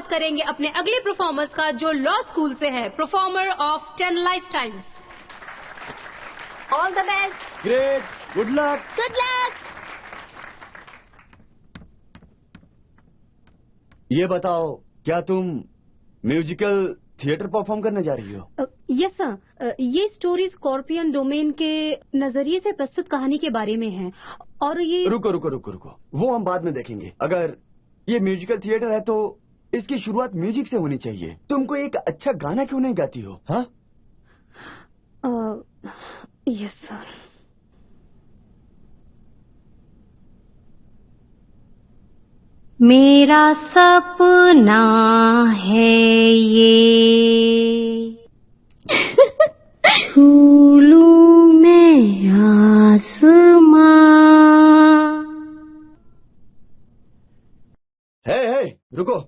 स्वागत करेंगे अपने अगले परफॉर्मर्स का जो लॉ स्कूल से है, performer of 10 life times. All the best. Great, good luck. Good luck. ये बताओ, क्या तुम म्यूजिकल थिएटर परफॉर्म करने जा रही हो? यस सर, ये स्टोरी स्कॉर्पियन डोमेन के नजरिए से प्रस्तुत कहानी के बारे में है और ये रुको, वो हम बाद में देखेंगे। अगर ये म्यूजिकल थिएटर है तो इसकी शुरुआत म्यूजिक से होनी चाहिए। तुमको एक अच्छा गाना क्यों नहीं गाती हो? हाँ, यस सर। मेरा सपना है ये झूलूं मैं आसमां। हे, रुको।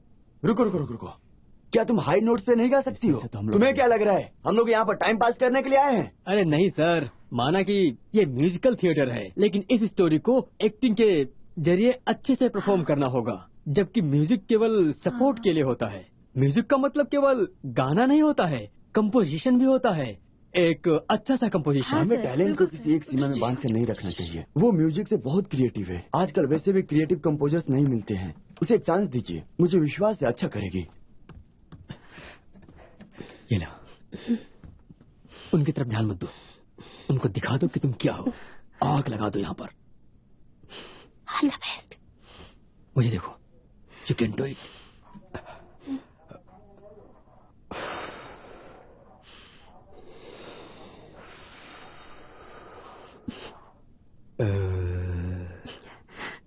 क्या तुम हाई नोट्स पे नहीं गा सकती हो? तुम्हें क्या लग रहा है हम लोग यहाँ पर टाइम पास करने के लिए आए हैं? अरे नहीं सर, माना कि ये म्यूजिकल थिएटर है, लेकिन इस स्टोरी को एक्टिंग के जरिए अच्छे से परफॉर्म करना होगा, जबकि म्यूजिक केवल सपोर्ट के लिए होता है। म्यूजिक का मतलब केवल गाना नहीं होता है, कंपोजिशन भी होता है, एक अच्छा सा कंपोजिशन। हमें टैलेंट को किसी एक सीमा में बांध कर नहीं रखना चाहिए। वो म्यूजिक से बहुत क्रिएटिव है। आजकल वैसे भी क्रिएटिव कंपोजर्स नहीं मिलते हैं। उसे एक चांस दीजिए, मुझे विश्वास है अच्छा करेगी। ये लो, उनकी तरफ ध्यान मत दो, उनको दिखा दो कि तुम क्या हो। आग लगा दो यहाँ पर। All the best. मुझे देखो, यू कैन डू इट।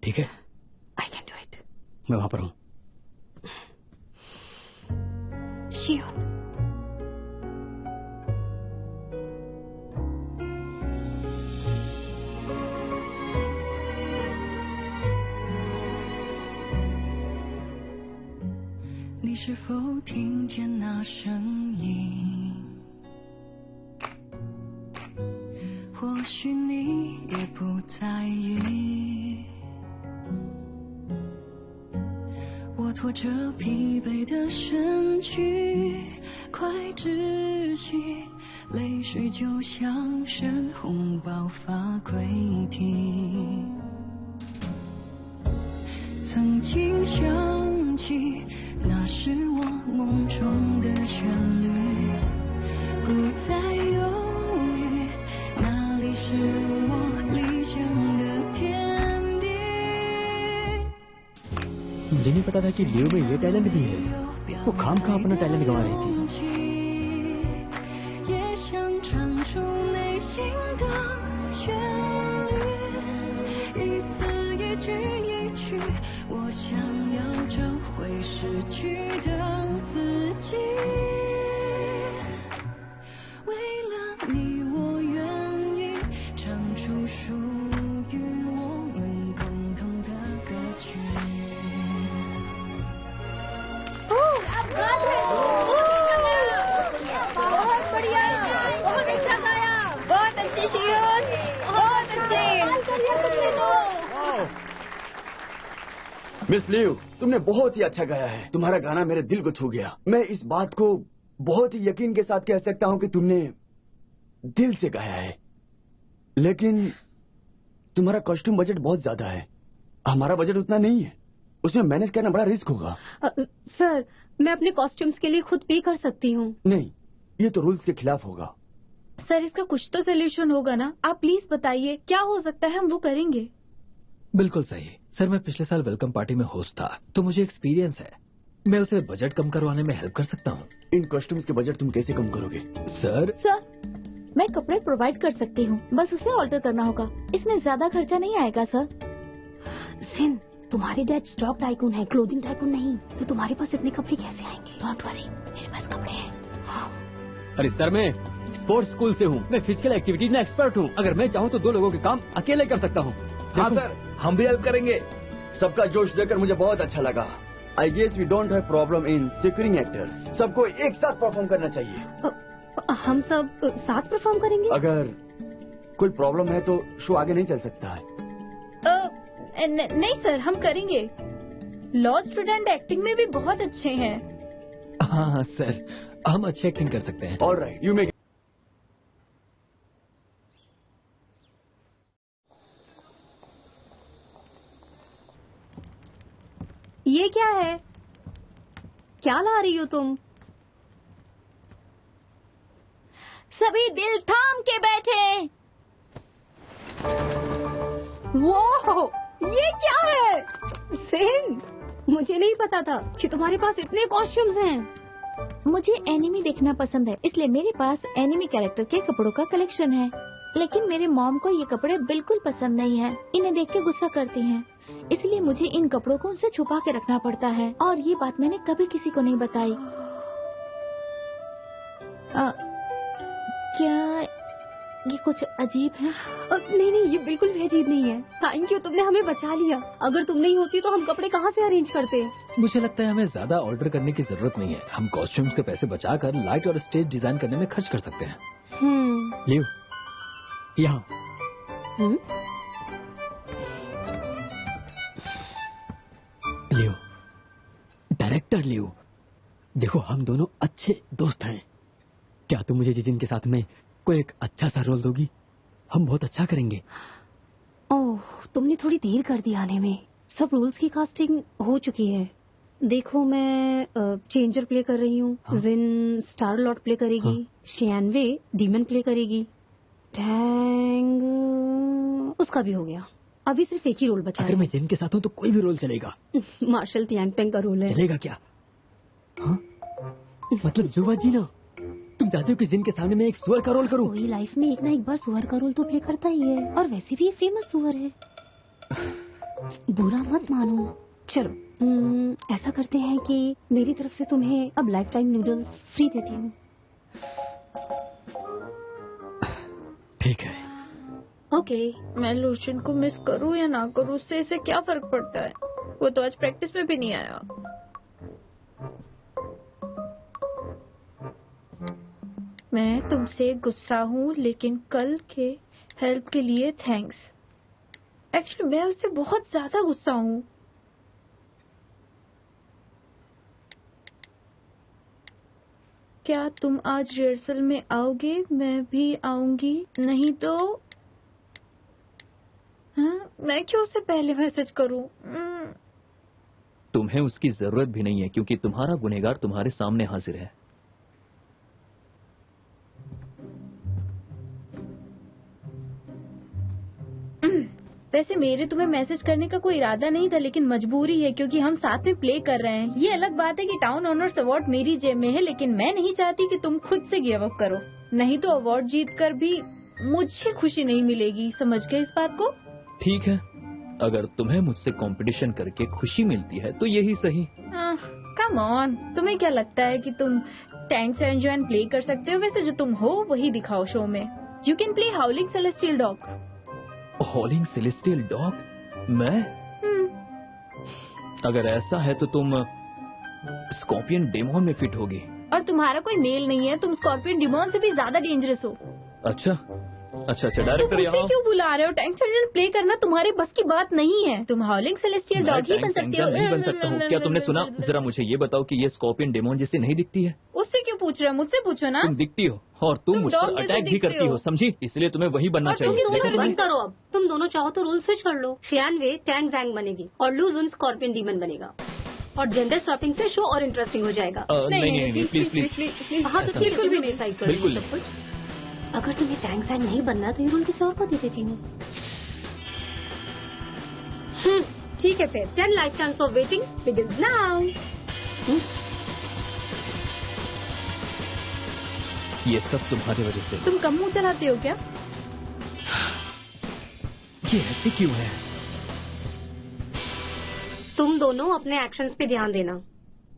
ठीक है, आई कैन डू इट। मैं वहां पर हूँ। श्योर।你是否听见那声音？或许你也不在意。我拖着疲惫的身躯，快窒息，泪水就像深红爆发溃堤。曾经想起，那是我梦中的旋律，不再犹豫，那里是我理想的天地。 मुझे नहीं पता था कि लियो में ये टैलेंट भी है। वो खाम खा अपना टैलेंट गंवा रही थी। 也想唱出内心的旋律，一字一句一句，我想要找回失去的自己。为了你，我愿意唱出属于我们共同的歌曲。 बहुत बढ़िया, बहुत अच्छा गाया, बहुत अच्छी शेर, बहुत अच्छे। मिस लियू, तुमने बहुत ही अच्छा गाया है। तुम्हारा गाना मेरे दिल को छू गया। मैं इस बात को बहुत ही यकीन के साथ कह सकता हूँ कि तुमने दिल से गाया है। लेकिन तुम्हारा कॉस्ट्यूम बजट बहुत ज्यादा है। हमारा बजट उतना नहीं है। उसमें मैनेज करना बड़ा रिस्क होगा। सर, मैं अपने कॉस्ट्यूम्स के लिए खुद पे कर सकती हूँ। नहीं, ये तो रूल्स के खिलाफ होगा। सर, इसका कुछ तो सोल्यूशन होगा ना? आप प्लीज बताइए, क्या हो सकता है, हम वो करेंगे। बिल्कुल सही सर, मैं पिछले साल वेलकम पार्टी में होस्ट था, तो मुझे एक्सपीरियंस है। मैं उसे बजट कम करवाने में हेल्प कर सकता हूँ। इन कॉस्ट्यूम्स के बजट तुम कैसे कम करोगे? सर, मैं कपड़े प्रोवाइड कर सकती हूँ, बस उसे ऑल्टर करना होगा। इसमें ज्यादा खर्चा नहीं आएगा सर। सिन, तुम्हारे डैड स्टॉक टाइकून है, क्लोथिंग टाइकून नहीं, तो तुम्हारे पास इतने कपड़े कैसे आएंगे? डोंट वरी, मेरे पास कपड़े हैं। हाँ। अरे सर, मैं स्पोर्ट्स स्कूल से हूँ, मैं फिजिकल एक्टिविटीज में एक्सपर्ट हूँ। अगर मैं चाहूँ तो 2 लोगों के काम अकेले कर सकता हूँ। हाँ सर, हम भी हेल्प करेंगे। सबका जोश देखकर मुझे बहुत अच्छा लगा। I guess we don't have problem in securing actors. सबको एक साथ परफॉर्म करना चाहिए। हम सब साथ परफॉर्म करेंगे? अगर कोई प्रॉब्लम है तो शो आगे नहीं चल सकता है। नहीं सर, हम करेंगे। लॉ स्टूडेंट एक्टिंग में भी बहुत अच्छे हैं। हाँ सर, हम अच्छी एक्टिंग कर सकते हैं। All right, you make. ये क्या है? क्या ला रही हो तुम? सभी दिल थाम के बैठे। वो ये क्या है? सेन, मुझे नहीं पता था कि तुम्हारे पास इतने कॉस्ट्यूम्स हैं। मुझे एनिमी देखना पसंद है, इसलिए मेरे पास एनिमी कैरेक्टर के कपड़ों का कलेक्शन है। लेकिन मेरे मॉम को ये कपड़े बिल्कुल पसंद नहीं है, इन्हें देख के गुस्सा करती हैं। इसलिए मुझे इन कपड़ों को उनसे छुपा के रखना पड़ता है, और ये बात मैंने कभी किसी को नहीं बताई। क्या ये कुछ अजीब है? नहीं नहीं, ये बिल्कुल भी अजीब नहीं है। थैंक यू, तुमने हमें बचा लिया। अगर तुम नहीं होती तो हम कपड़े कहाँ से अरेंज करते? मुझे लगता है हमें ज्यादा ऑर्डर करने की जरूरत नहीं है। हम कॉस्ट्यूम्स के पैसे बचाकर लाइट और स्टेज डिजाइन करने में खर्च कर सकते हैं। लियो, यहाँ। लियो, डायरेक्टर लियो, देखो हम दोनों अच्छे दोस्त हैं। क्या तुम मुझे जिजिन के साथ में कोई एक अच्छा सा रोल दोगी? हम बहुत अच्छा करेंगे। ओह, तुमने थोड़ी देर कर दी आने में। सब रोल्स की कास्टिंग हो चुकी है। देखो, मैं चेंजर प्ले कर रही हूँ। हाँ? जिन स्टार लॉर्ड प्ले करेगी। हाँ? शियानवे डीमन प्ले करेगी। टैंग उसका भी हो गया। अभी सिर्फ एक ही रोल बचा अगर है। मैं जिन के साथ हूँ तो कोई भी रोल चलेगा। मार्शल टियांगपेंग का रोल है। चलेगा क्या? हाँ? मतलब जुवा जी ना, तुम चाहते हो कि जिन के सामने मैं एक सुअर का रोल करूं? कोई लाइफ में एक ना एक बार सुअर का रोल तो प्ले करता ही है, और वैसे भी फेमस सुअर है। बुरा मत मानो। चलो, ऐसा करते हैं कि मेरी तरफ से तुम्हें अब लाइफ टाइम नूडल्स फ्री देती हूँ। ठीक है। ओके। मैं लूशियन को मिस करूँ या ना करूँ, उससे इसे क्या फर्क पड़ता है? वो तो आज प्रैक्टिस में भी नहीं आया। मैं तुमसे गुस्सा हूँ, लेकिन कल के हेल्प के लिए थैंक्स। एक्चुअली मैं उससे बहुत ज्यादा गुस्सा हूँ। क्या तुम आज रिहर्सल में आओगे? मैं भी आऊंगी। नहीं तो हाँ, मैं क्यों उससे पहले मैसेज करूँ? तुम्हें उसकी जरूरत भी नहीं है, क्योंकि तुम्हारा गुनहगार तुम्हारे सामने हाजिर है। वैसे मेरे तुम्हें मैसेज करने का कोई इरादा नहीं था, लेकिन मजबूरी है क्योंकि हम साथ में प्ले कर रहे हैं। ये अलग बात है कि टाउन ऑनर्स अवार्ड मेरी जेब में है, लेकिन मैं नहीं चाहती कि तुम खुद से गिव अप करो। नहीं तो अवार्ड जीत कर भी मुझे खुशी नहीं मिलेगी। समझ गए इस बात को? ठीक है, अगर तुम्हें मुझसे कंपटीशन करके खुशी मिलती है तो यही सही। कम ऑन, तुम्हें क्या लगता है कि तुम टैंक्स एंड प्ले कर सकते हो? वैसे जो तुम हो वही दिखाओ शो में। You can play हाउलिंग celestial dog. हॉलिंग celestial dog? मैं? अगर ऐसा है तो तुम स्कॉर्पियन डेमोन में फिट होगी। और तुम्हारा कोई मेल नहीं है, तुम स्कॉर्पियन डिमोन से भी ज्यादा डेंजरस हो। अच्छा, डायरेक्टर तुम यहाँ मुझसे क्यों बुला रहे हो? टैंक्स एंड प्ले करना तुम्हारी बस की बात नहीं है। तुम हाउलिंग सेलेस्टियल डॉग ही बन सकते हो। नहीं बन सकता हूँ। क्या तुमने सुना? जरा मुझे ये बताओ कि ये स्कॉर्पियन डेमोन जिससे नहीं दिखती है। उससे क्यों पूछ रहे हो? मुझसे पूछो ना। तुम दिखती हो और तुम मुझ dog पर जैसे अटैक भी दिखते करती हो, हो। समझी? इसलिए तुम्हें वही बनना चाहिए। बंद करो अब। तुम दोनों चाहो तो रोल स्विच कर लो। शियानवे टैंग जैंग बनेगी और लूजुन स्कॉर्पियन डीमन बनेगा, और जेंडर स्वैपिंग से शो और इंटरेस्टिंग हो जाएगा। नहीं, प्लीज। हाँ तो बिल्कुल भी नहीं साइड करो बिल्कुल सब कुछ। अगर तुम्हें टैंग जैंग नहीं बनना तो ये रोल किसी और को दे देती हूँ। ठीक है फिर। 10 life chance of waiting begins now. ये सब तुम्हारी वजह से। तुम कम मुंह चलाते हो क्या? ये ऐसे क्यों है? तुम दोनों अपने एक्शंस पे ध्यान देना।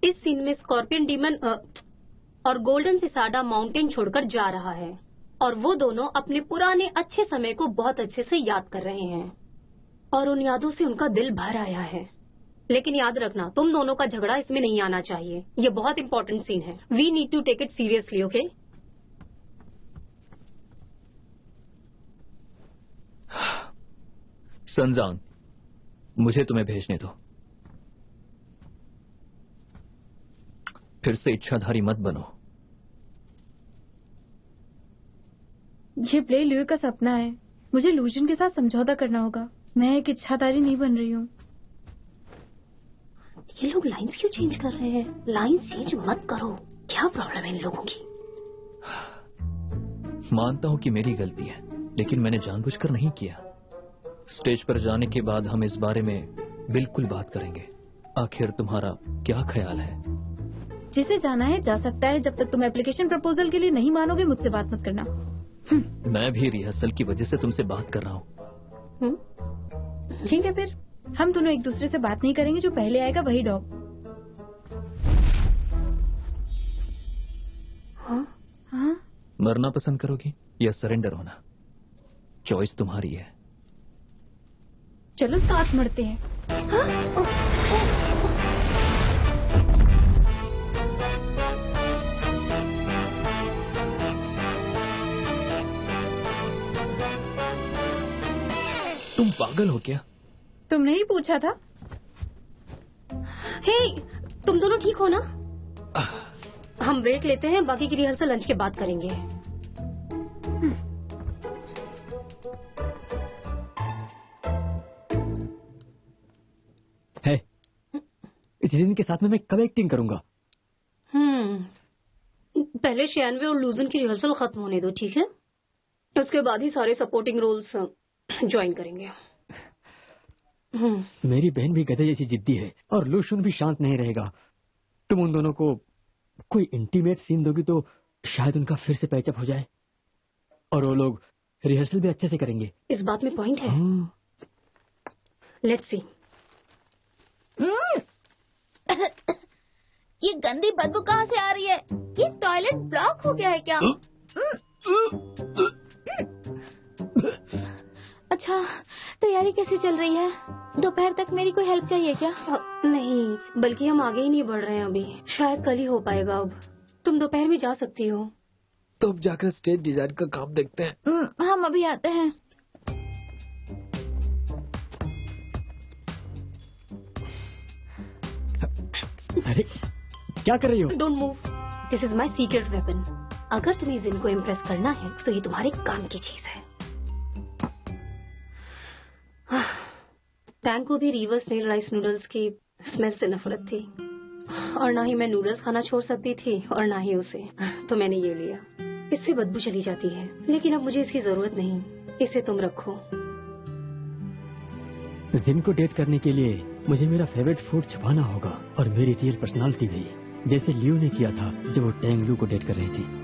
इस सीन में स्कॉर्पियन डीमन और गोल्डन सिसाडा माउंटेन छोड़कर जा रहा है, और वो दोनों अपने पुराने अच्छे समय को बहुत अच्छे से याद कर रहे हैं, और उन यादों से उनका दिल भर आया है। लेकिन याद रखना, तुम दोनों का झगड़ा इसमें नहीं आना चाहिए। ये बहुत इंपॉर्टेंट सीन है। We need to take it seriously, okay? Sanjan, मुझे तुम्हें भेजने दो। फिर से इच्छाधारी मत बनो। ये प्ले ल्यू का सपना है, मुझे लूजन के साथ समझौता करना होगा। मैं एक इच्छाधारी नहीं बन रही हूँ। ये लोग लाइंस क्यों चेंज कर रहे हैं? लाइंस चेंज मत करो, क्या प्रॉब्लम है इन लोगों की? मानता हूं कि मेरी गलती है, लेकिन मैंने जानबूझकर नहीं किया। स्टेज पर जाने के बाद हम इस बारे में बिल्कुल बात करेंगे। आखिर तुम्हारा क्या ख्याल है? जिसे जाना है जा सकता है, जब तक तुम एप्लीकेशन प्रपोजल के लिए नहीं मानोगे मुझसे बात मत करना। मैं भी रिहर्सल की वजह से तुमसे बात कर रहा हूँ। ठीक है, फिर हम दोनों एक दूसरे से बात नहीं करेंगे। जो पहले आएगा वही डॉग। हाँ? हाँ? मरना पसंद करोगी या सरेंडर होना? चॉइस तुम्हारी है। चलो साथ मरते हैं। तुम पागल हो क्या? तुमने ही पूछा था। हे, तुम दोनों ठीक हो ना? हम ब्रेक लेते हैं, बाकी की रिहर्सल लंच के बाद करेंगे। है इस दिन के साथ में मैं कब एक्टिंग करूंगा? पहले शैनवे और लूजन की रिहर्सल खत्म होने दो, ठीक है? उसके बाद ही सारे सपोर्टिंग रोल्स ज्वाइन करेंगे। मेरी बहन भी गधे जैसी जिद्दी है और लूशुन भी शांत नहीं रहेगा। तुम उन दोनों को कोई इंटीमेट सीन दोगी तो शायद उनका फिर से पैचअप हो जाए और वो लोग रिहर्सल भी अच्छे से करेंगे। इस बात में पॉइंट है। Let's see. ये गंदी बदबू कहाँ से आ रही है? ये टॉयलेट ब्लॉक हो गया है क्या? अच्छा, तैयारी कैसी चल रही है? दोपहर तक मेरी कोई हेल्प चाहिए क्या? नहीं, बल्कि हम आगे ही नहीं बढ़ रहे हैं अभी। शायद कल ही हो पाएगा। अब तुम दोपहर में जा सकती हो। तो अब जाकर स्टेज डिजाइन का काम देखते हैं। हम अभी आते हैं। अरे क्या कर रही हो? Don't move, this is my secret weapon. अगर तुम्हें जिन को इम्प्रेस करना है तो ये तुम्हारे काम की चीज है। टैंक को भी रिवर्स नेल राइस नूडल्स की स्मेल से नफरत थी और ना ही मैं नूडल्स खाना छोड़ सकती थी और ना ही उसे, तो मैंने ये लिया। इससे बदबू चली जाती है, लेकिन अब मुझे इसकी जरूरत नहीं। इसे तुम रखो। जिनको डेट करने के लिए मुझे मेरा फेवरेट फूड छुपाना होगा और मेरी रियल पर्सनालिटी भी, जैसे लियो ने किया था जब वो टैंग लू को डेट कर रही थी।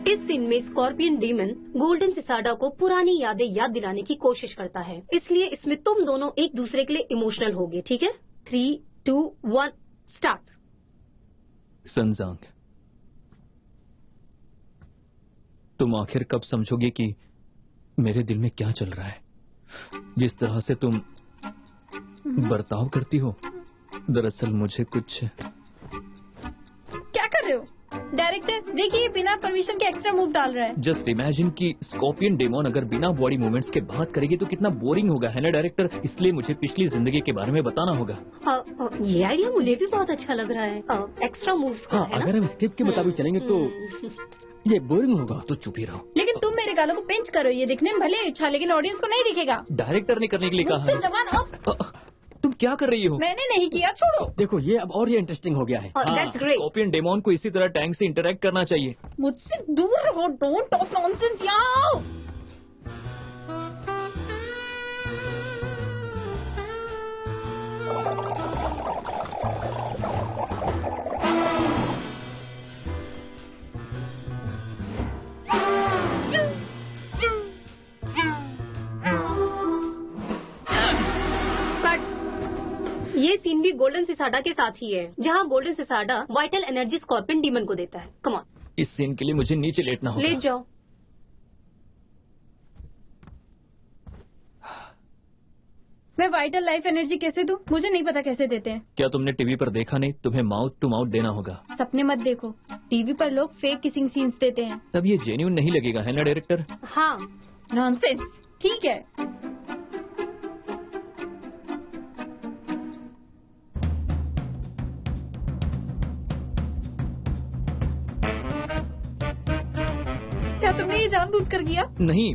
इस सीन में स्कॉर्पियन डीमन गोल्डन सिसाडा को पुरानी यादें याद दिलाने की कोशिश करता है, इसलिए इसमें तुम दोनों एक दूसरे के लिए इमोशनल होगे, ठीक है? 3, 2, 1 स्टार्ट। सनजांग, तुम आखिर कब समझोगे कि मेरे दिल में क्या चल रहा है? जिस तरह से तुम बर्ताव करती हो, दरअसल मुझे कुछ। क्या कर रहे हो? डायरेक्टर देखिए, बिना परमिशन के एक्स्ट्रा मूव डाल रहा है। जस्ट इमेजिन कि स्कॉर्पियन डेमोन अगर बिना बॉडी मूवमेंट्स के बात करेगी तो कितना बोरिंग होगा, है ना डायरेक्टर? इसलिए मुझे पिछली जिंदगी के बारे में बताना होगा। ये आइडिया मुझे भी बहुत अच्छा लग रहा है। एक्स्ट्रा मूव्स का, हाँ, है ना? अगर हम स्क्रिप्ट के मुताबिक चलेंगे तो ये बोरिंग होगा। तो चुप ही रहो। लेकिन तुम मेरे गालों को पिंच करो, ये दिखने में भले अच्छा लेकिन ऑडियंस को नहीं दिखेगा। डायरेक्टर ने करने के लिए कहा मुझसे है। जबान ऑफ। तुम क्या कर रही हो? मैंने नहीं किया, छोड़ो। देखो ये अब और ये इंटरेस्टिंग हो गया है। That's great. स्कॉर्पियन डेमोन को इसी तरह टैंक से इंटरेक्ट करना चाहिए। मुझसे दूर रहो, डोंट टॉक नॉनसेंस। यहाँ आओ। ये सीन भी गोल्डन सिसाडा के साथ ही है, जहाँ golden cicada vital energy scorpion demon को देता है। कम ऑन, इस सीन के लिए मुझे नीचे लेटना होगा। लेट जाओ। मैं वाइटल लाइफ एनर्जी कैसे दूं? मुझे नहीं पता कैसे देते हैं। क्या तुमने टीवी पर देखा नहीं? तुम्हें माउथ टू माउथ देना होगा। सपने मत देखो, टीवी पर लोग फेक किसिंग सीन्स देते हैं। तब ये जेन्युइन नहीं लगेगा, है ना डायरेक्टर? हाँ, नॉनसेंस। ठीक है। क्या तुमने ये जानबूझकर किया? नहीं,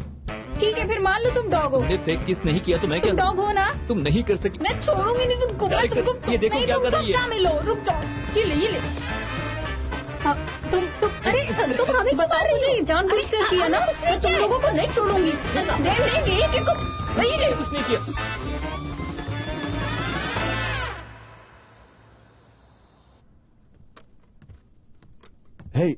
ठीक है, फिर मान लो तुम डॉग हो। तुमने फेक किस नहीं किया तो मैं क्या? तुम डॉग हो ना? तुम नहीं कर सकती। मैं छोड़ूंगी नहीं तुमको। मैं तुमको ये देखो नहीं, क्या कर रही है। शामिल हो, रुक जाओ। ये ले। हाँ, तुम अरे तुम हमें बता रही हो जानबूझकर किया ना? मैं तुम लोगों को नहीं छोड़ूंगी। नहीं, ये कुछ नहीं किया। हे,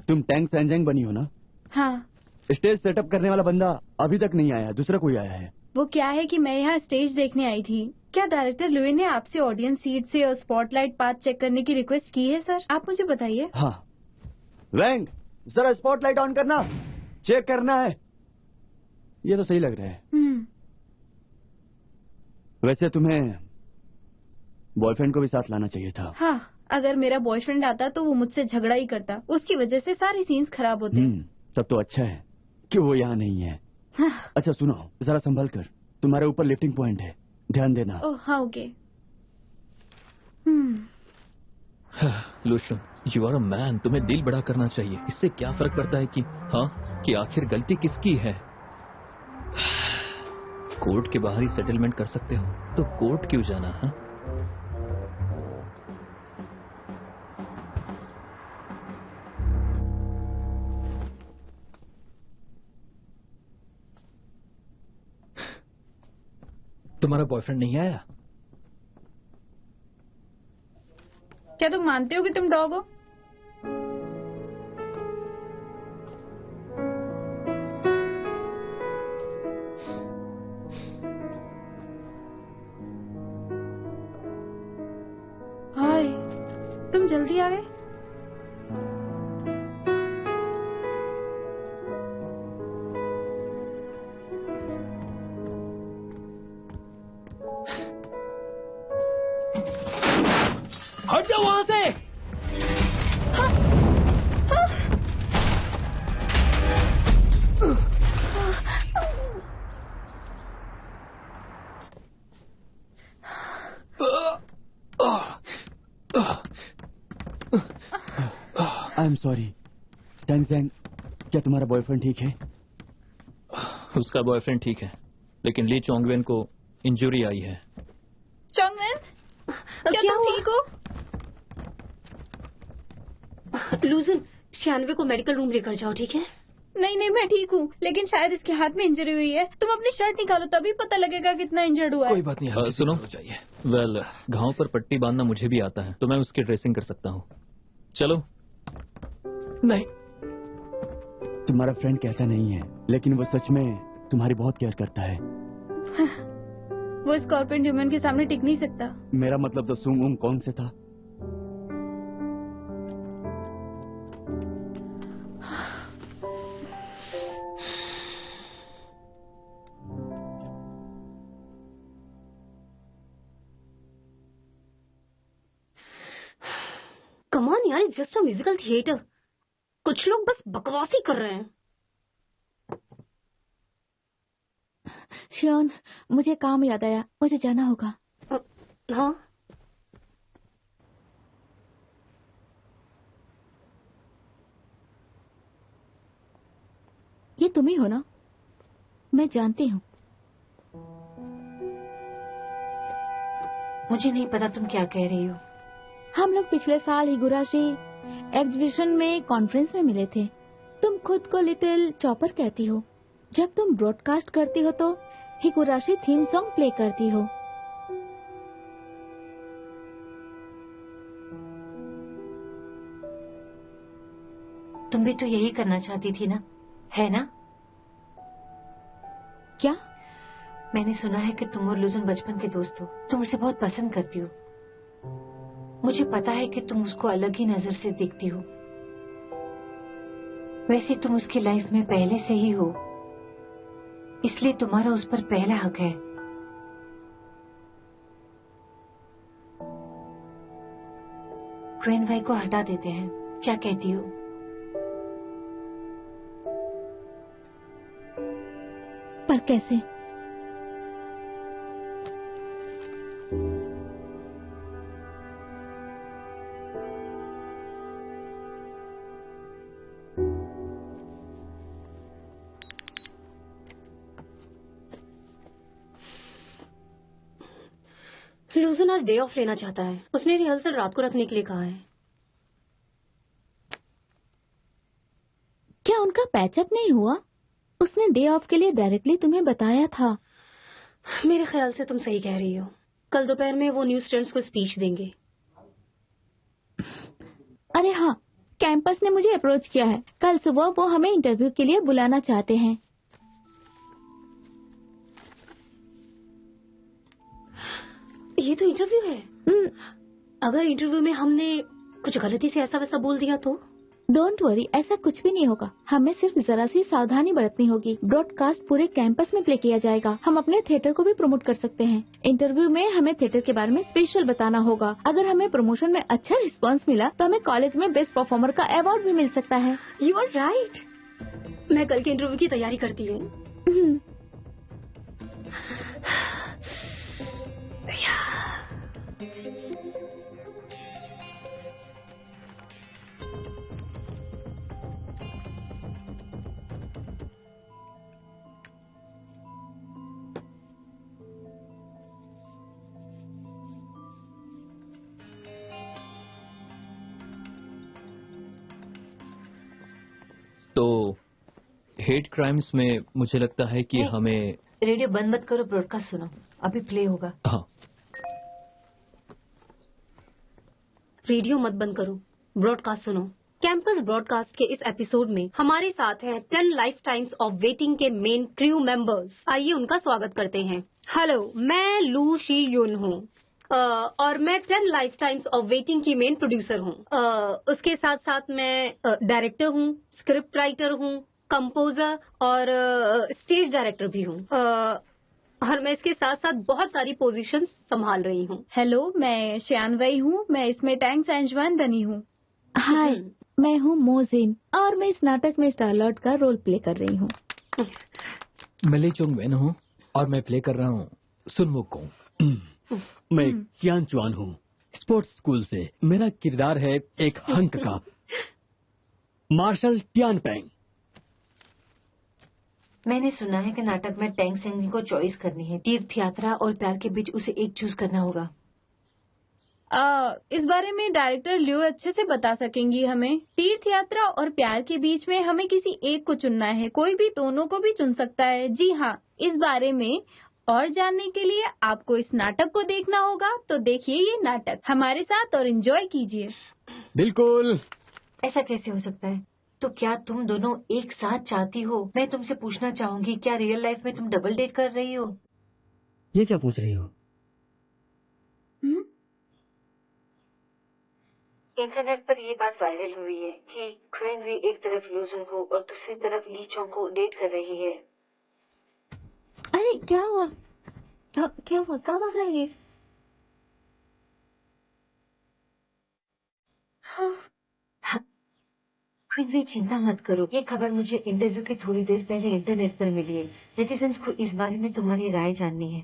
तुम टैंग सैंजैंग बनी हो ना? हाँ। स्टेज सेटअप करने वाला बंदा अभी तक नहीं आया, दूसरा कोई आया है। वो क्या है कि मैं यहाँ स्टेज देखने आई थी। क्या डायरेक्टर लुई ने आपसे ऑडियंस सीट से और स्पॉटलाइट पाथ चेक करने की रिक्वेस्ट की है सर? आप मुझे बताइए। हाँ, वैंग जरा स्पॉटलाइट ऑन करना, चेक करना है। ये तो सही लग रहा है। वैसे तुम्हें बॉयफ्रेंड को भी साथ लाना चाहिए था। हाँ, अगर मेरा बॉयफ्रेंड आता तो वो मुझसे झगड़ा ही करता। उसकी वजह से सारे सीन्स खराब होते। सब तो अच्छा है कि वो यहाँ नहीं है। हाँ। अच्छा सुनो, जरा संभल कर, तुम्हारे ऊपर लिफ्टिंग पॉइंट है, ध्यान देना। ओह हाँ, okay. Lucian, you are a man, तुम्हें दिल बड़ा करना चाहिए। इससे क्या फर्क पड़ता है कि आखिर गलती किसकी है। कोर्ट के बाहर ही सेटलमेंट कर सकते हो तो कोर्ट क्यों जाना? हाँ, तुम्हारा बॉयफ्रेंड नहीं आया? क्या तुम मानते हो कि तुम डॉग हो? हाय, तुम जल्दी आ गए। हट जाओ वहां से। I am sorry. टैंग सैंग, क्या तुम्हारा बॉयफ्रेंड ठीक है? उसका बॉयफ्रेंड ठीक है, लेकिन ली चोंगवेन को इंजरी आई है। चोंगवेन, क्या तुम ठीक हो? लूजन, 96 को मेडिकल रूम लेकर जाओ, ठीक है? नहीं, मैं ठीक हूँ, लेकिन शायद इसके हाथ में इंजरी हुई है। तुम अपनी शर्ट निकालो, तभी पता लगेगा कितना इंजर्ड हुआ है। कोई बात नहीं। सुनो, वेल, घाव पर पट्टी बांधना मुझे भी आता है, तो मैं उसकी ड्रेसिंग कर सकता हूँ। चलो। नहीं, तुम्हारा फ्रेंड कहता नहीं है, लेकिन वो सच में तुम्हारी बहुत केयर करता है। वो स्कॉर्पियन ह्यूमन के सामने टिक नहीं सकता। मेरा मतलब तो सुंग कौन से था? कमान यार, जस्ट अ म्यूजिकल थिएटर। कुछ लोग बस बकवास ही कर रहे हैं। शियोन, मुझे काम याद आया, मुझे जाना होगा। हाँ, ये तुम ही हो ना? मैं जानती हूँ। मुझे नहीं पता तुम क्या कह रही हो। हम लोग पिछले साल हिगुराशी एग्जीबिशन में कॉन्फ्रेंस में मिले थे। तुम खुद को लिटिल चॉपर कहती हो। जब तुम ब्रॉडकास्ट करती हो तो हिगुराशी थीम सॉन्ग प्ले करती हो। तुम भी तो यही करना चाहती थी ना, है ना? क्या? मैंने सुना है कि तुम और लूजन बचपन के दोस्त हो। तुम उसे बहुत पसंद करती हो। मुझे पता है कि तुम उसको अलग ही नजर से देखती हो। वैसे तुम उसकी लाइफ में पहले से ही हो, इसलिए तुम्हारा उस पर पहला हक है। क्वेन भाई को हटा देते हैं, क्या कहती हो? पर कैसे? आज डे ऑफ लेना चाहता है। उसने रिहर्सल रात को रखने के लिए कहा है। क्या उनका पैचअप नहीं हुआ? उसने डे ऑफ के लिए डायरेक्टली तुम्हें बताया था। मेरे ख्याल से तुम सही कह रही हो। कल दोपहर में वो न्यूज स्टूडेंट्स को स्पीच देंगे। अरे हाँ, कैंपस ने मुझे अप्रोच किया है। कल सुबह वो हमें इंटरव्यू के लिए बुलाना चाहते हैं। ये तो इंटरव्यू है। अगर इंटरव्यू में हमने कुछ गलती से ऐसा वैसा बोल दिया तो? डोंट वरी, ऐसा कुछ भी नहीं होगा। हमें सिर्फ जरा सी सावधानी बरतनी होगी। ब्रॉडकास्ट पूरे कैंपस में प्ले किया जाएगा। हम अपने थिएटर को भी प्रमोट कर सकते हैं। इंटरव्यू में हमें थिएटर के बारे में स्पेशल बताना होगा। अगर हमें प्रमोशन में अच्छा रिस्पांस मिला तो हमें कॉलेज में बेस्ट परफॉर्मर का अवार्ड भी मिल सकता है। You are right. मैं कल के इंटरव्यू की तैयारी करती हूँ। तो हेट क्राइम्स में मुझे लगता है कि हमें रेडियो बंद मत करो, ब्रॉडकास्ट सुनो, अभी प्ले होगा। हाँ, रेडियो मत बंद करो, ब्रॉडकास्ट सुनो। कैंपस ब्रॉडकास्ट के इस एपिसोड में हमारे साथ हैं 10 लाइफ टाइम्स ऑफ वेटिंग के मेन क्रू मेंबर्स। आइए उनका स्वागत करते हैं। हेलो, मैं लू शी यून हूँ और मैं 10 लाइफ टाइम्स ऑफ वेटिंग की मेन प्रोड्यूसर हूँ। उसके साथ साथ मैं डायरेक्टर हूँ, स्क्रिप्ट राइटर हूँ, कंपोजर और स्टेज डायरेक्टर भी हूँ। और मैं इसके साथ साथ बहुत सारी पोजीशंस संभाल रही हूँ। हेलो, मैं श्यानवई हूँ। मैं इसमें टैंक सेंजवान बनी हूँ। हाय, मैं हूँ मोजिन और मैं इस नाटक में स्टारलॉर्ड का रोल प्ले कर रही हूँ। मैं ली चोंग वेन हूँ और मैं प्ले कर रहा हूँ सुनमुकोंग। मैं कियान चुआन हूँ, स्पोर्ट्स स्कूल से। मेरा किरदार है एक हंक का, मार्शल टियान पेंग। मैंने सुना है कि नाटक में टैंक सेंग को चॉइस करनी है। तीर्थ यात्रा और प्यार के बीच उसे एक चूज करना होगा। इस बारे में डायरेक्टर लियो अच्छे से बता सकेंगी हमें। तीर्थ यात्रा और प्यार के बीच में हमें किसी एक को चुनना है। कोई भी दोनों को भी चुन सकता है। जी हाँ, इस बारे में और जानने के लिए आपको इस नाटक को देखना होगा। तो देखिए ये नाटक हमारे साथ और एंजॉय कीजिए। बिल्कुल। ऐसा कैसे हो सकता है? तो क्या तुम दोनों एक साथ चाहती हो? मैं तुमसे पूछना चाहूंगी, क्या रियल लाइफ में तुम डबल डेट कर रही हो? ये क्या पूछ रही हो? इंटरनेट पर ये बात वायरल हुई है कि क्वेनवी एक तरफ लूजन को और दूसरी तरफ ली चोंग को डेट कर रही है। अरे क्या हुआ? क्या हुआ? क्या बात रही है? क्वेनवी, चिंता मत करो। ये खबर मुझे इंटरव्यू के थोड़ी देर पहले इंटरनेट पर मिली है। नेटिजन्स को इस बारे में तुम्हारी राय जाननी है।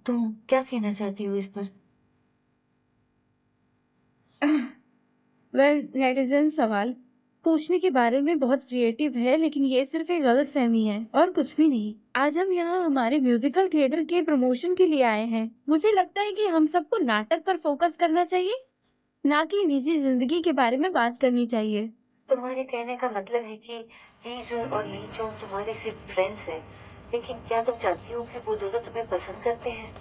तुम क्या कहना चाहती हो इस पर? वेल, नेटिजन सवाल पूछने के बारे में बहुत क्रिएटिव है, लेकिन ये सिर्फ एक गलत फहमी है और कुछ भी नहीं। आज हम यहाँ हमारे म्यूजिकल थिएटर के प्रमोशन के लिए आए हैं। मुझे लगता है कि हम सबको नाटक पर फोकस करना चाहिए, ना कि निजी जिंदगी के बारे में बात करनी चाहिए। तुम्हारे कहने का मतलब है कि ली जुन और ली चोंग तुम्हारे सिर्फ फ्रेंड्स हैं, लेकिन क्या तुम चाहती हो कि वो दोनों तुम्हें पसंद करते हैं?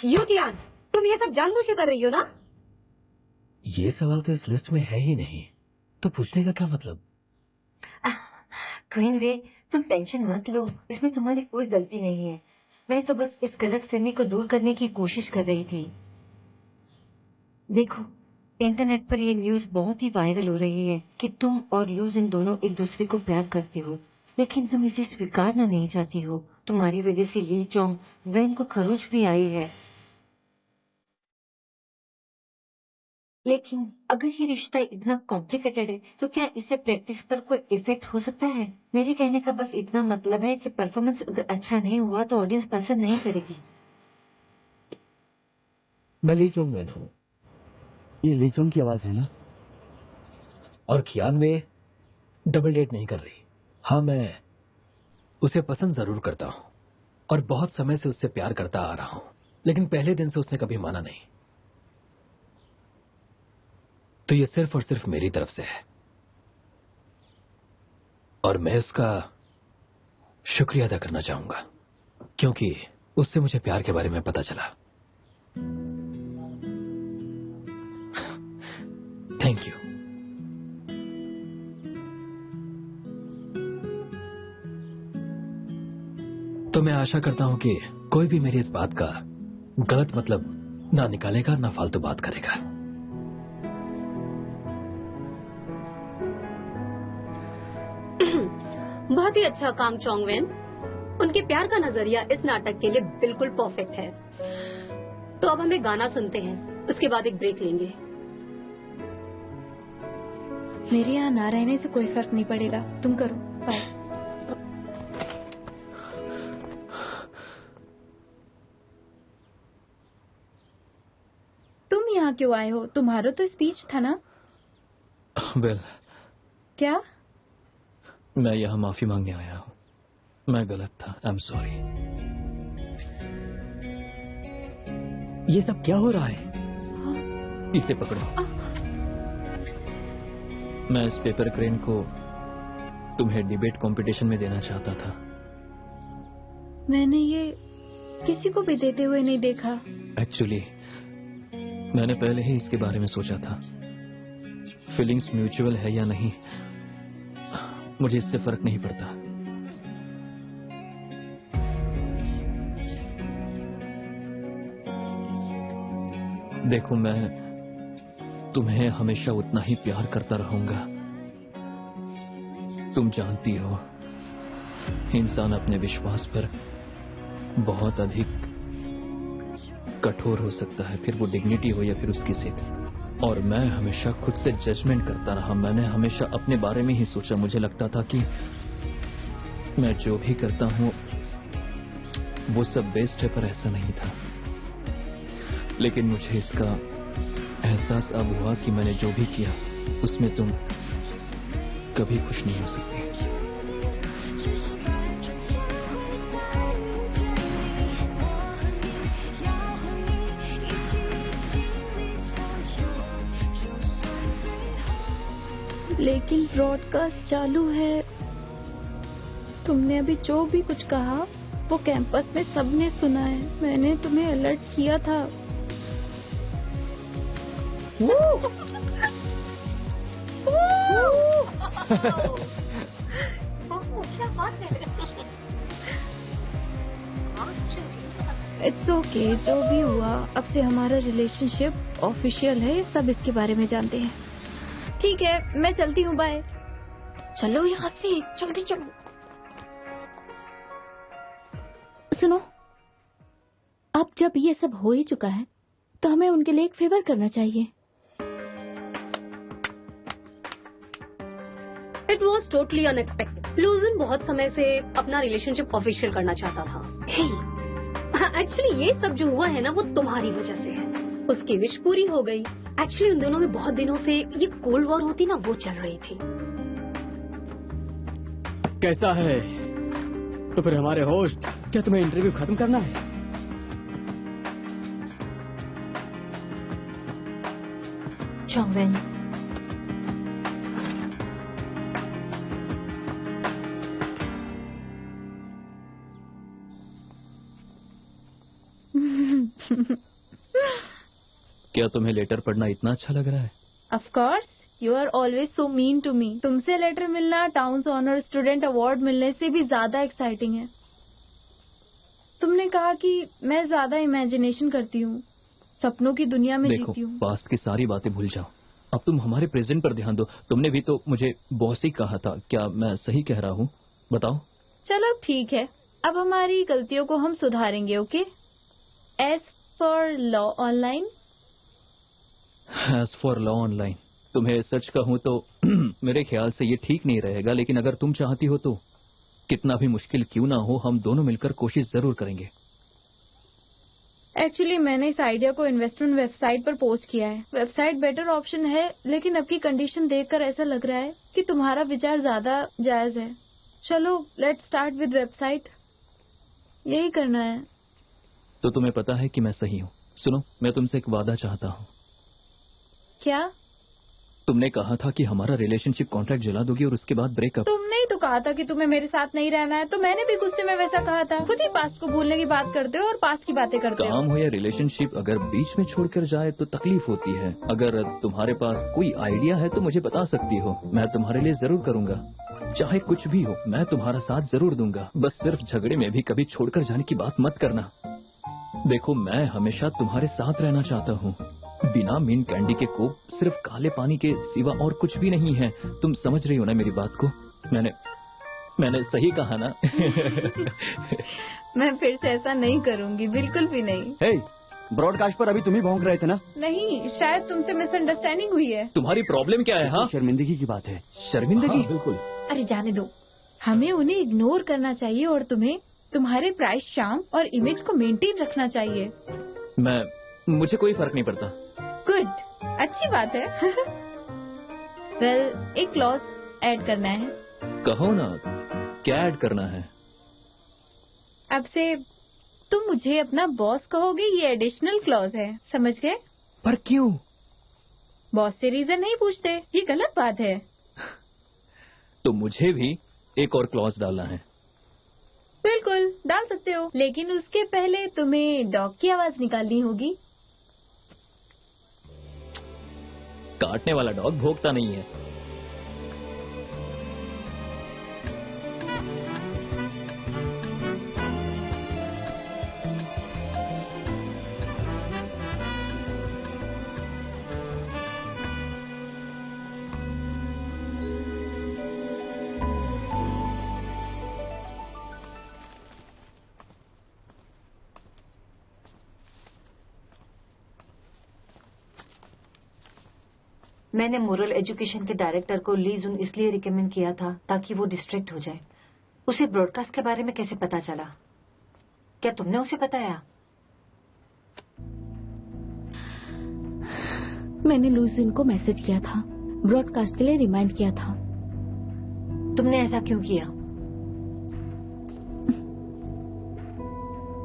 यूटियान, तुम ये सब जानबूझ के कर रही हो ना? ये सवाल तो इस लिस्ट में है ही नहीं, तो पूछने का क्या मतलब? क्वीनवे, तुम टेंशन मत लो, इसमें तुम्हारी कोई गलती नहीं है। मैं तो बस इस गलतफहमी को दूर करने की कोशिश कर रही थी। देखो, इंटरनेट पर ये न्यूज बहुत ही वायरल हो रही है कि तुम और ल्यूजिन दोनों एक दूसरे को प्यार करते हो, लेकिन तुम इसे स्वीकारना नहीं चाहती हो। तुम्हारी वजह से ली चोंग वेन को खरोच भी आई है। लेकिन अगर ये रिश्ता इतना कॉम्प्लिकेटेड है तो क्या इससे प्रैक्टिस पर कोई इफेक्ट हो सकता है? मेरे कहने का बस इतना मतलब है कि परफॉर्मेंस अगर अच्छा नहीं हुआ तो ऑडियंस पसंद नहीं करेगी। मैं ली चोंग वेन हूँ। ये ली चोंग की आवाज है ना? और कियान में डबल डेट नहीं कर रही। हाँ, मैं उसे पसंद जरूर करता हूं और बहुत समय से उससे प्यार करता आ रहा हूं, लेकिन पहले दिन से उसने कभी माना नहीं। तो ये सिर्फ और सिर्फ मेरी तरफ से है और मैं उसका शुक्रिया अदा करना चाहूंगा क्योंकि उससे मुझे प्यार के बारे में पता चला। Thank you. तो मैं आशा करता हूं कि कोई भी मेरी इस बात का गलत मतलब ना निकालेगा, ना फालतू बात करेगा। बहुत ही अच्छा काम चोंगवेन। उनके प्यार का नजरिया इस नाटक के लिए बिल्कुल परफेक्ट है। तो अब हमें गाना सुनते हैं, उसके बाद एक ब्रेक लेंगे। मेरे यहाँ ना रहने से कोई फर्क नहीं पड़ेगा, तुम करो। बाय। तुम यहाँ क्यों आए हो? तुम्हारा तो स्पीच था ना? वेल, क्या? मैं यहाँ माफी मांगने आया हूँ। मैं गलत था। I am sorry. ये सब क्या हो रहा है? इसे पकड़ो। मैं इस पेपर क्रेन को तुम्हें डिबेट कंपटीशन में देना चाहता था। मैंने ये किसी को भी देते हुए नहीं देखा। एक्चुअली मैंने पहले ही इसके बारे में सोचा था। फीलिंग्स म्यूचुअल है या नहीं, मुझे इससे फर्क नहीं पड़ता। देखो, मैं तुम्हें हमेशा उतना ही प्यार करता रहूंगा। तुम जानती हो, इंसान अपने विश्वास पर बहुत अधिक कठोर हो सकता है, फिर वो डिग्निटी हो या फिर उसकी जिद। और मैं हमेशा खुद से जजमेंट करता रहा। मैंने हमेशा अपने बारे में ही सोचा। मुझे लगता था कि मैं जो भी करता हूं वो सब बेस्ट है, पर ऐसा नहीं था। लेकिन मुझे इसका एहसास अब हुआ कि मैंने जो भी किया उसमें तुम कभी खुश नहीं हो सकती। लेकिन ब्रॉडकास्ट चालू है। तुमने अभी जो भी कुछ कहा वो कैंपस में सबने सुना है। मैंने तुम्हें अलर्ट किया था। इट्स ओके, जो भी हुआ अब से हमारा रिलेशनशिप ऑफिशियल है। सब इसके बारे में जानते हैं। ठीक है, मैं चलती हूँ। बाय। चलो यहाँ से, जल्दी चलो। सुनो, अब जब ये सब हो ही चुका है तो हमें उनके लिए एक फेवर करना चाहिए। It was totally unexpected. लूजन बहुत समय से अपना रिलेशनशिप ऑफिशियल करना चाहता था। एक्चुअली ये सब जो हुआ है ना, वो तुम्हारी वजह से है। उसकी विश पूरी हो गई। एक्चुअली उन दोनों में बहुत दिनों से ये कोल्ड वॉर होती ना, वो चल रही थी। कैसा है? तो फिर हमारे होस्ट, क्या तुम्हें इंटरव्यू खत्म करना है? चोंगवेन, क्या तुम्हें लेटर पढ़ना इतना अच्छा लग रहा है? Of course, you are always so mean to me. तुमसे लेटर मिलना टाउन्स ऑनर स्टूडेंट अवार्ड मिलने से भी ज्यादा एक्साइटिंग है। तुमने कहा कि मैं ज्यादा इमेजिनेशन करती हूँ, सपनों की दुनिया में देखो, जीती हूँ। पास्ट की सारी बातें भूल जाओ। अब तुम हमारे प्रेजेंट पर ध्यान दो। तुमने भी तो मुझे बॉस ही कहा था। क्या मैं सही कह रहा हूँ? बताओ। चलो ठीक है, अब हमारी गलतियों को हम सुधारेंगे। Okay? Edge for law online. Edge for law online, तुम्हें सच कहूँ तो मेरे ख्याल से ये ठीक नहीं रहेगा, लेकिन अगर तुम चाहती हो तो कितना भी मुश्किल क्यों ना हो, हम दोनों मिलकर कोशिश जरूर करेंगे। एक्चुअली मैंने इस आइडिया को इन्वेस्टमेंट वेबसाइट पर पोस्ट किया है। वेबसाइट बेटर ऑप्शन है, लेकिन अब की कंडीशन देखकर ऐसा लग रहा है कि तुम्हारा विचार ज्यादा जायज है। चलो लेट्स स्टार्ट विद वेबसाइट। यही करना है। तो तुम्हें पता है कि मैं सही हूँ। सुनो, मैं तुमसे एक वादा चाहता हूँ। क्या? तुमने कहा था कि हमारा रिलेशनशिप कॉन्ट्रैक्ट जला दोगी और उसके बाद ब्रेकअप। तुमने ही तो कहा था कि तुम्हें मेरे साथ नहीं रहना है, तो मैंने भी गुस्से में वैसा कहा था। खुद ही पास्ट को भूलने की बात करते हो और पास्ट की बातें करते हो। काम हो या रिलेशनशिप, अगर बीच में छोड़कर जाए तो तकलीफ होती है। अगर तुम्हारे पास कोई आइडिया है तो मुझे बता सकती हो, मैं तुम्हारे लिए जरूर करूंगा। चाहे कुछ भी हो, मैं तुम्हारा साथ जरूर दूंगा। बस सिर्फ झगड़े में भी कभी छोड़कर जाने की बात मत करना। देखो, मैं हमेशा तुम्हारे साथ रहना चाहता हूँ। बिना मीन कैंडी के कोक सिर्फ काले पानी के सिवा और कुछ भी नहीं है। तुम समझ रही हो ना मेरी बात को? मैंने सही कहा ना? मैं फिर से ऐसा नहीं करूंगी, बिल्कुल भी नहीं। हे, ब्रॉडकास्ट पर अभी तुम ही भौंक रहे थे ना? नहीं, शायद तुमसे मिसअंडरस्टैंडिंग हुई है। तुम्हारी प्रॉब्लम क्या है? हाँ, शर्मिंदगी की बात है। शर्मिंदगी? हाँ, बिल्कुल। अरे जाने दो, हमें उन्हें इग्नोर करना चाहिए और तुम्हें तुम्हारे प्राइस, शाम और इमेज को मेंटेन रखना चाहिए। मुझे कोई फर्क नहीं पड़ता। गुड, अच्छी बात है। वेल, एक क्लॉज ऐड करना है। कहो ना, क्या ऐड करना है? अब से तुम मुझे अपना बॉस कहोगे, ये एडिशनल क्लॉज है, समझ गए? पर क्यों? बॉस से रीजन नहीं पूछते, ये गलत बात है। तो मुझे भी एक और क्लॉज डालना है। बिल्कुल डाल सकते हो, लेकिन उसके पहले तुम्हें डॉग की आवाज निकालनी होगी। काटने वाला डॉग भौंकता नहीं है। मैंने मोरल एजुकेशन के डायरेक्टर को ली जुन इसलिए रिकमेंड किया था ताकि वो डिस्ट्रैक्ट हो जाए। उसे ब्रॉडकास्ट के बारे में कैसे पता चला? क्या तुमने उसे बताया? मैंने लूजिन को मैसेज किया था, ब्रॉडकास्ट के लिए रिमाइंड किया था। तुमने ऐसा क्यों किया?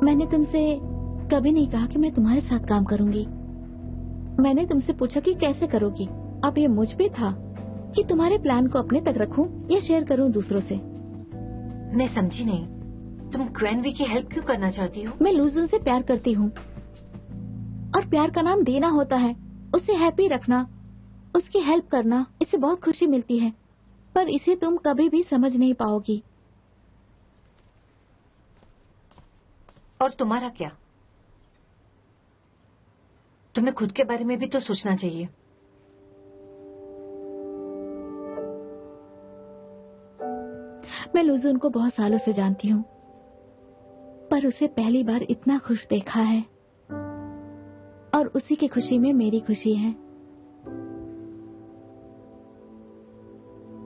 मैंने तुमसे कभी नहीं कहा कि मैं तुम्हारे साथ काम करूंगी। मैंने तुमसे पूछा कि कैसे करोगी। अब ये मुझ पे था कि तुम्हारे प्लान को अपने तक रखूं या शेयर करूं दूसरों से। मैं समझी नहीं, तुम क्वेनवी की हेल्प क्यों करना चाहती हो? मैं लूजुन से प्यार करती हूँ और प्यार का नाम देना होता है, उसे हैप्पी रखना, उसकी हेल्प करना, इससे बहुत खुशी मिलती है। पर इसे तुम कभी भी समझ नहीं पाओगी। और तुम्हारा क्या? तुम्हें खुद के बारे में भी तो सोचना चाहिए। मैं लूजुन को बहुत सालों से जानती हूँ, पर उसे पहली बार इतना खुश देखा है और उसी की खुशी में मेरी खुशी है।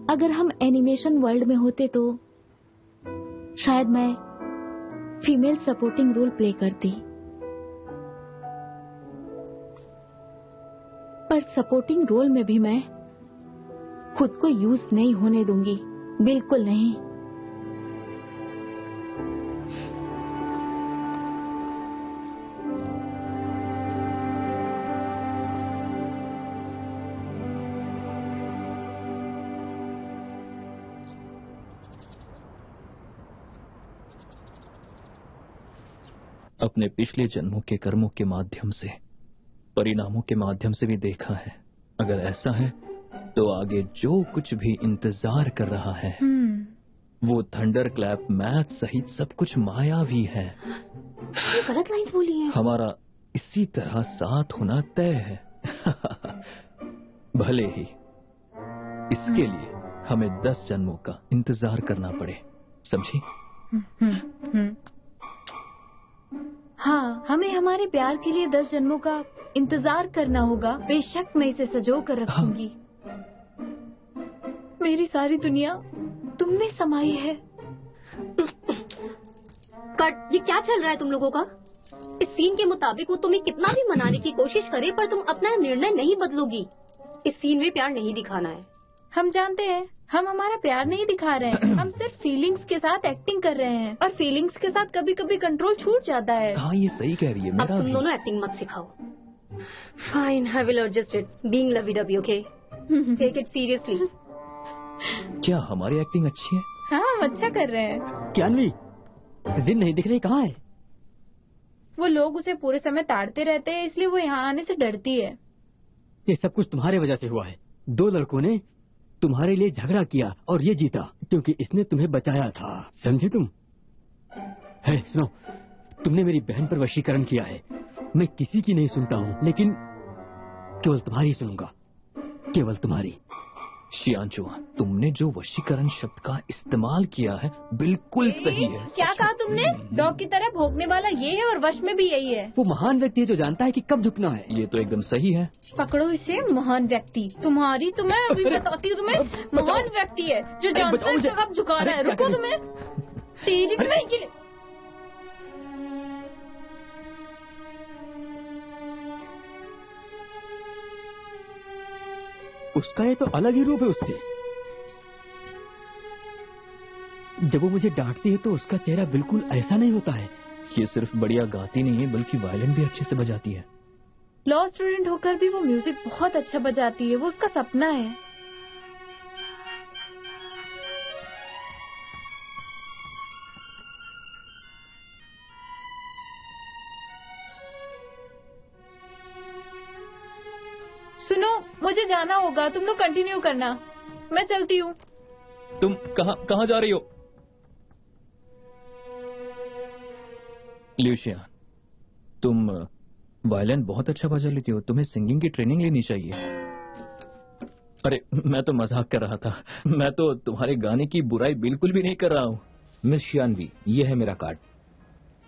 अगर हम एनिमेशन वर्ल्ड में होते तो शायद मैं फीमेल सपोर्टिंग रोल प्ले करती, पर सपोर्टिंग रोल में भी मैं खुद को यूज नहीं होने दूंगी, बिल्कुल नहीं। अपने पिछले जन्मों के कर्मों के माध्यम से, परिणामों के माध्यम से भी देखा है। अगर ऐसा है तो आगे जो कुछ भी इंतजार कर रहा है वो थंडर क्लैप मैथ सहित सब कुछ मायावी है। ये गलत लाइन बोली है। हमारा इसी तरह साथ होना तय है। भले ही इसके लिए हमें 10 जन्मों का इंतजार करना पड़े, समझी? हाँ, हमें हमारे प्यार के लिए 10 जन्मों का इंतजार करना होगा। बेशक मैं इसे सजो कर रखूंगी। मेरी सारी दुनिया तुम में समाई है। कट, ये क्या चल रहा है तुम लोगों का? इस सीन के मुताबिक वो तुम्हें कितना भी मनाने की कोशिश करे, पर तुम अपना निर्णय नहीं बदलोगी। इस सीन में प्यार नहीं दिखाना है। हम जानते हैं, हम हमारा प्यार नहीं दिखा रहे हैं, हम सिर्फ फीलिंग्स के साथ एक्टिंग कर रहे हैं, और फीलिंग्स के साथ कभी कभी कंट्रोल छूट जाता है। हाँ ये सही कह रही है। अब मेरा तुम भी। दोनों एक्टिंग मत सिखाओ। Fine, I will adjust it, being lovey dovey, okay? Take it seriously. क्या हमारी एक्टिंग अच्छी है? हाँ, हम अच्छा कर रहे हैं। क्या अन्वी, जिन नहीं दिख रही, कहाँ है? वो लोग उसे पूरे समय ताड़ते रहते हैं, इसलिए वो यहाँ आने से डरती है। ये सब कुछ तुम्हारे वजह से हुआ है। 2 लड़कों ने तुम्हारे लिए झगड़ा किया और ये जीता क्योंकि इसने तुम्हें बचाया था, समझे तुम? है, सुनो, तुमने मेरी बहन पर वशीकरण किया है। मैं किसी की नहीं सुनता हूँ, लेकिन केवल तुम्हारी सुनूंगा, केवल तुम्हारी। शियांशु, तुमने जो वशीकरण शब्द का इस्तेमाल किया है बिल्कुल सही है। क्या कहा तुमने? डॉग की तरह भौंकने वाला ये है और वश में भी यही है। वो महान व्यक्ति है जो जानता है कि कब झुकना है। ये तो एकदम सही है। पकड़ो इसे, महान व्यक्ति। तुम्हारी तो मैं अभी बताती हूँ तुम्हें। महान व्यक्ति है जो जानता है कि कब झुकाना है। रुको तुम्हें, तेरी तुम्हें ये। उसका ये तो अलग ही रूप है उससे। जब वो मुझे डांटती है तो उसका चेहरा बिल्कुल ऐसा नहीं होता है। ये सिर्फ बढ़िया गाती नहीं है बल्कि वायलिन भी अच्छे से बजाती है। लॉ स्टूडेंट होकर भी वो म्यूजिक बहुत अच्छा बजाती है, वो उसका सपना है। सुनो, मुझे जाना होगा, तुम लोग कंटिन्यू करना, मैं चलती हूँ। तुम कहाँ जा रही हो? ल्यूशिया, तुम वायलिन बहुत अच्छा बजा लेती हो, तुम्हें सिंगिंग की ट्रेनिंग लेनी चाहिए। अरे मैं तो मजाक कर रहा था, मैं तो तुम्हारे गाने की बुराई बिल्कुल भी नहीं कर रहा हूँ। मिस शियानवी, ये है मेरा कार्ड।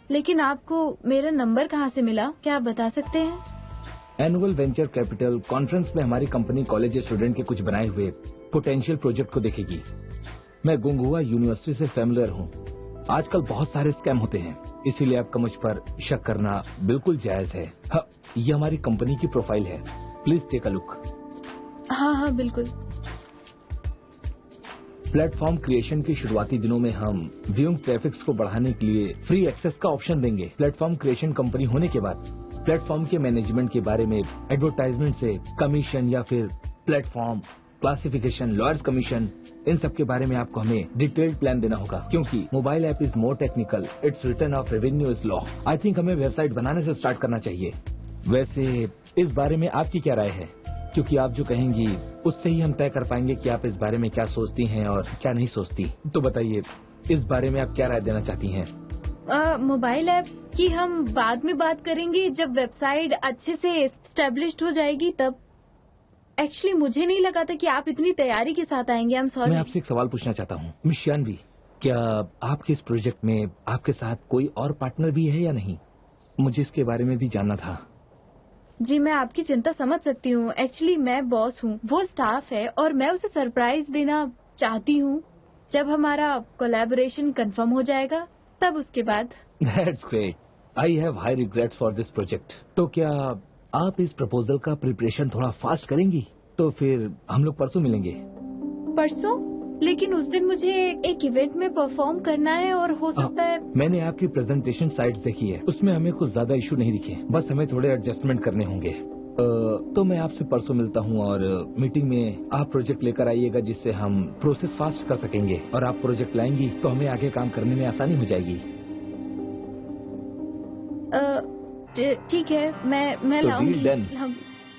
लेकिन आपको मेरा नंबर कहाँ से मिला, क्या आप बता सकते हैं? एनुअल वेंचर कैपिटल कॉन्फ्रेंस में हमारी कंपनी कॉलेज स्टूडेंट के कुछ बनाए हुए पोटेंशियल प्रोजेक्ट को देखेगी। मैं गुंगहुआ यूनिवर्सिटी से फैमिलियर हूँ। आजकल बहुत सारे स्कैम होते हैं, इसीलिए आपका मुझ पर शक करना बिल्कुल जायज है। हाँ, ये हमारी कंपनी की प्रोफाइल है, प्लीज टेक अ लुक। हाँ बिल्कुल। प्लेटफॉर्म क्रिएशन के शुरुआती दिनों में हम व्यूइंग ट्रैफिक्स को बढ़ाने के लिए फ्री एक्सेस का ऑप्शन देंगे। प्लेटफॉर्म क्रिएशन कंपनी होने के बाद प्लेटफॉर्म के मैनेजमेंट के बारे में एडवर्टाइजमेंट से कमीशन या फिर प्लेटफॉर्म क्लासिफिकेशन, लॉयर्स कमीशन, इन सब के बारे में आपको हमें डिटेल्ड प्लान देना होगा, क्योंकि mobile app is more technical, it's return of revenue is law. I think हमें वेबसाइट बनाने से स्टार्ट करना चाहिए। वैसे इस बारे में आपकी क्या राय है? क्योंकि आप जो कहेंगी उससे ही हम तय कर पाएंगे कि आप इस बारे में क्या सोचती हैं और क्या नहीं सोचती। तो बताइए, इस बारे में आप क्या राय देना चाहती हैं? मोबाइल ऐप की हम बाद में बात करेंगे, जब वेबसाइट अच्छे से एस्टेब्लिश्ड हो जाएगी तब। एक्चुअली मुझे नहीं लगा था कि आप इतनी तैयारी के साथ आएंगे। I am sorry. मैं आपसे एक सवाल पूछना चाहता हूँ मिस शियानवी, क्या आपके इस प्रोजेक्ट में आपके साथ कोई और पार्टनर भी है या नहीं? मुझे इसके बारे में भी जानना था। जी, मैं आपकी चिंता समझ सकती हूँ। एक्चुअली मैं बॉस हूँ, वो स्टाफ है, और मैं उसे सरप्राइज देना चाहती हूँ। जब हमारा कोलैबोरेशन कंफर्म हो जाएगा तब उसके बाद। That's great. I have high regrets for this project. तो क्या आप इस प्रपोजल का प्रिपरेशन थोड़ा फास्ट करेंगी? तो फिर हम लोग परसों मिलेंगे। परसों? लेकिन उस दिन मुझे एक इवेंट में परफॉर्म करना है और हो सकता है। मैंने आपकी प्रेजेंटेशन साइट देखी है, उसमें हमें कुछ ज्यादा इशू नहीं दिखे, बस हमें थोड़े एडजस्टमेंट करने होंगे। तो मैं आपसे परसों मिलता हूँ और मीटिंग में आप प्रोजेक्ट लेकर आइएगा, जिससे हम प्रोसेस फास्ट कर सकेंगे। और आप प्रोजेक्ट लाएंगी तो हमें आगे काम करने में आसानी हो जाएगी। ठीक है, मैं तो लाऊंगी। deal done.